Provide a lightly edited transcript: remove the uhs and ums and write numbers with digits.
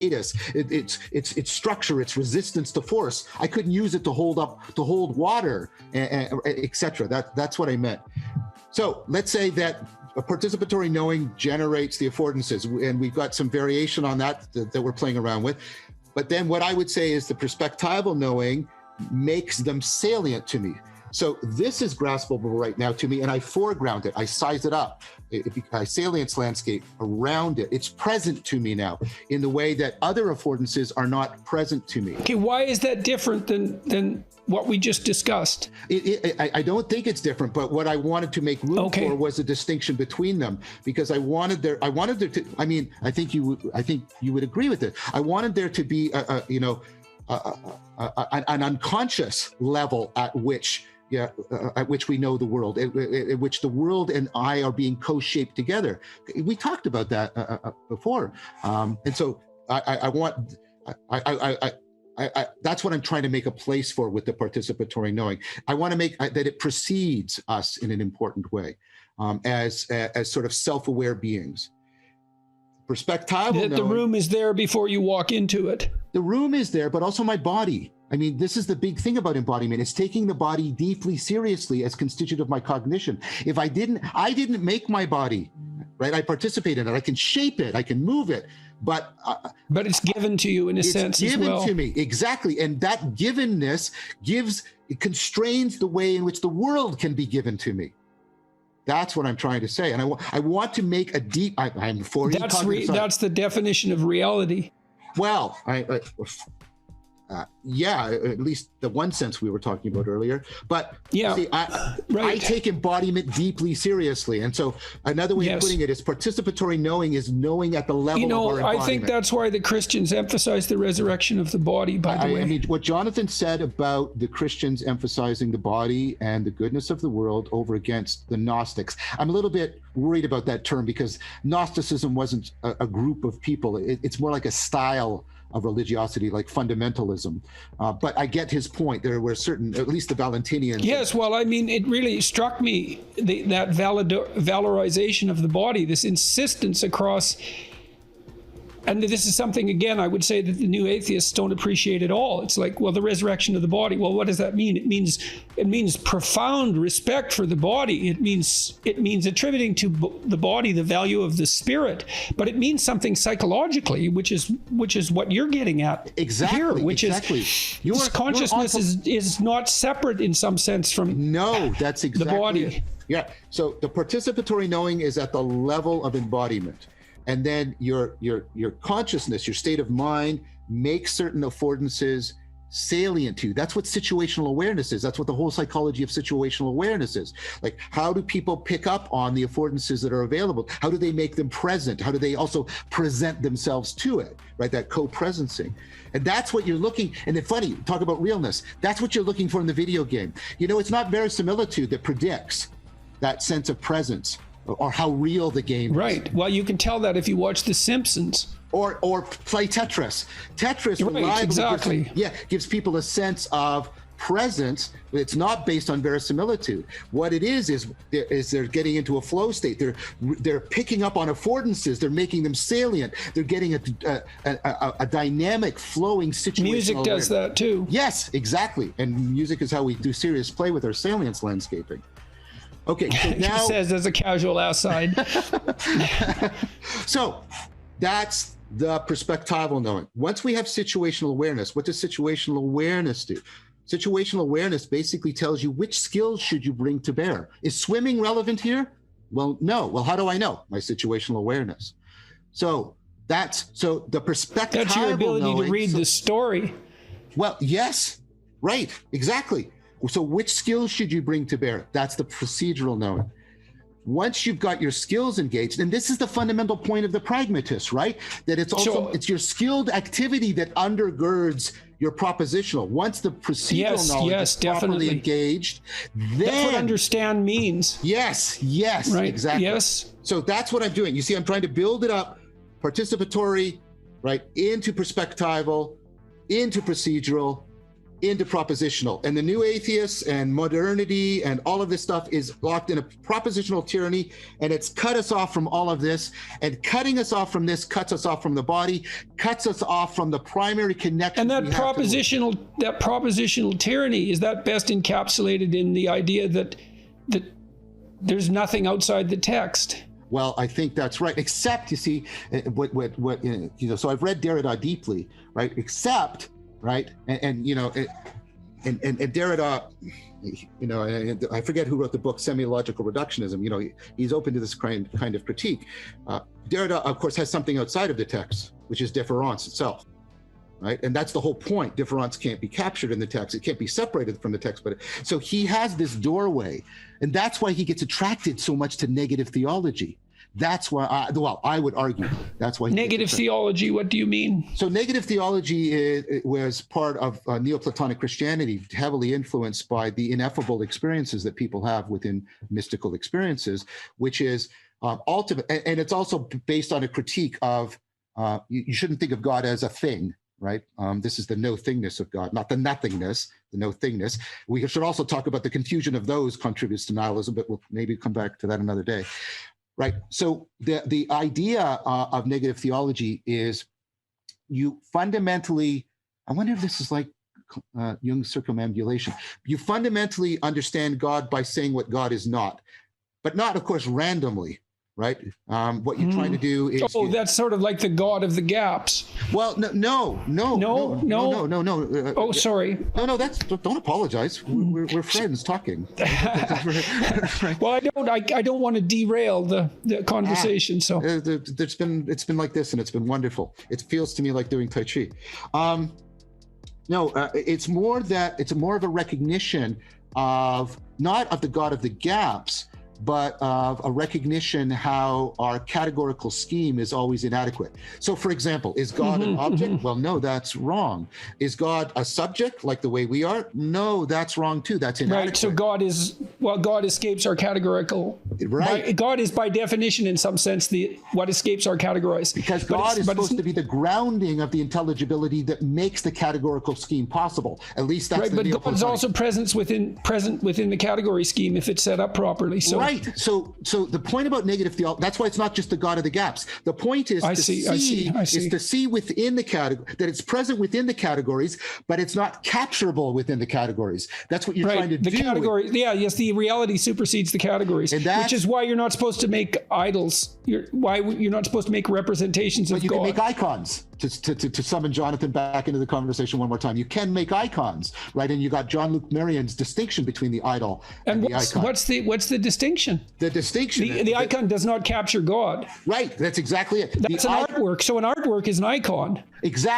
its structure, its resistance to force. I couldn't use it to hold water, etc. That's what I meant. So let's say that a participatory knowing generates the affordances, and we've got some variation on that we're playing around with. But then what I would say is the perspectival knowing makes them salient to me. So this is graspable right now to me, and I foreground it. I size it up. I salience landscape around it. It's present to me now in the way that other affordances are not present to me. Okay, why is that different than what we just discussed? I don't think it's different, but what I wanted to make room for was a distinction between them, because I wanted there to. I mean, I think you would agree with it. I wanted there to be an unconscious level at which we know the world, at which the world and I are being co-shaped together. We talked about that before, and so that's what I'm trying to make a place for with the participatory knowing. I want to make that it precedes us in an important way, as sort of self-aware beings. Perspectival the room is there before you walk into it. The room is there, but also my body. I mean, this is the big thing about embodiment. It's taking the body deeply seriously as constituent of my cognition. If I didn't make my body, right? I participate in it. I can shape it. I can move it. But it's given to you in a sense as well. It's given to me, exactly. And that givenness constrains the way in which the world can be given to me. That's what I'm trying to say. And I want to make a deep, I'm for that's the definition of reality. Well, yeah, at least the one sense we were talking about earlier. But yeah, see, I take embodiment deeply seriously. And so another way of putting it is participatory knowing is knowing at the level of our embodiment. I think that's why the Christians emphasize the resurrection of the body, by the way. I mean, what Jonathan said about the Christians emphasizing the body and the goodness of the world over against the Gnostics, I'm a little bit worried about that term, because Gnosticism wasn't a group of people. It's more like a style of religiosity, like fundamentalism. But I get his point. There were certain, at least the Valentinians. Yes, well, I mean, it really struck me, that valorization of the body, this insistence across, and this is something, again, I would say that the new atheists don't appreciate at all. It's like, well, the resurrection of the body. Well, what does that mean? It means profound respect for the body. It means attributing to the body the value of the spirit. But it means something psychologically, which is what you're getting at here, which is consciousness is not separate in some sense from that's exactly the body. It. Yeah. So the participatory knowing is at the level of embodiment. And then your consciousness, your state of mind, makes certain affordances salient to you. That's what situational awareness is. That's what the whole psychology of situational awareness is. Like, how do people pick up on the affordances that are available? How do they make them present? How do they also present themselves to it, right? That co-presencing. And that's what you're looking, and it's funny, talk about realness. That's what you're looking for in the video game. It's not verisimilitude that predicts that sense of presence, or how real the game is. Right. Well, you can tell that if you watch The Simpsons. Or play Tetris. Tetris gives people a sense of presence. It's not based on verisimilitude. What it is they're getting into a flow state. They're picking up on affordances. They're making them salient. They're getting a dynamic, flowing situation. Music does that too. Yes, exactly. And music is how we do serious play with our salience landscaping. Okay, so now he says as a casual aside. So that's the perspectival knowing. Once we have situational awareness, what does situational awareness do? Situational awareness basically tells you which skills should you bring to bear. Is swimming relevant here? Well, no. Well, how do I know? My situational awareness. So the perspectival That's your ability knowing, to read the story. Well, yes, right, exactly. So which skills should you bring to bear? That's the procedural knowing. Once you've got your skills engaged, and this is the fundamental point of the pragmatist, right? That it's your skilled activity that undergirds your propositional. Once the procedural knowledge is properly engaged, then that's what understand means. Yes, right, exactly. Yes. So that's what I'm doing. You see, I'm trying to build it up, participatory, right, into perspectival, into procedural, into propositional. And the new atheists and modernity and all of this stuff is locked in a propositional tyranny, and it's cut us off from all of this. And cutting us off from this cuts us off from the body, cuts us off from the primary connection. And that propositional tyranny, is that best encapsulated in the idea that there's nothing outside the text? Well, I think that's right. Except, you see, what so I've read Derrida deeply, right? Except, right, and Derrida, I forget who wrote the book Semiological Reductionism. He's open to this kind of critique. Derrida, of course, has something outside of the text, which is difference itself, right? And that's the whole point. Difference can't be captured in the text. It can't be separated from the text. But so he has this doorway, and that's why he gets attracted so much to negative theology. That's why I would argue that's why negative theology. What do you mean? So negative theology was part of Neoplatonic Christianity, heavily influenced by the ineffable experiences that people have within mystical experiences, which is ultimate, and it's also based on a critique of you shouldn't think of God as a thing, right? This is the no-thingness of God, not the nothingness, the no-thingness. We should also talk about the confusion of those contributes to nihilism, but we'll maybe come back to that another day. Right. So the idea of negative theology is you fundamentally, I wonder if this is like Jung's circumambulation. You fundamentally understand God by saying what God is not, but not, of course, randomly. Right. What you're trying to do is. Oh, that's sort of like the God of the gaps. Well, no. Oh, sorry. No. Don't apologize. We're friends talking. Well, I don't want to derail the conversation. So it's been like this, and it's been wonderful. It feels to me like doing Tai Chi. It's more of a recognition of not of the God of the gaps, but of a recognition how our categorical scheme is always inadequate. So, for example, is God an object? Well, no, that's wrong. Is God a subject like the way we are? No, that's wrong too. That's inadequate. Right. So God escapes our categorical. Right. God is by definition, in some sense, what escapes our categories. Because God is supposed to be the grounding of the intelligibility that makes the categorical scheme possible. At least that's right. But God's also present within the category scheme if it's set up properly. So. Right. So the point about negative theology, that's why it's not just the God of the gaps. The point is to see within the category, that it's present within the categories, but it's not capturable within the categories. That's what you're trying to do. The category, the reality supersedes the categories, which is why you're not supposed to make idols. Why you're not supposed to make representations of God. But you can make icons. To summon Jonathan back into the conversation one more time, you can make icons, right? And you got John Luke Marion's distinction between the idol and the icon. What's the distinction? The distinction. The icon does not capture God. Right. That's exactly it. That's an artwork. So an artwork is an icon. Exactly.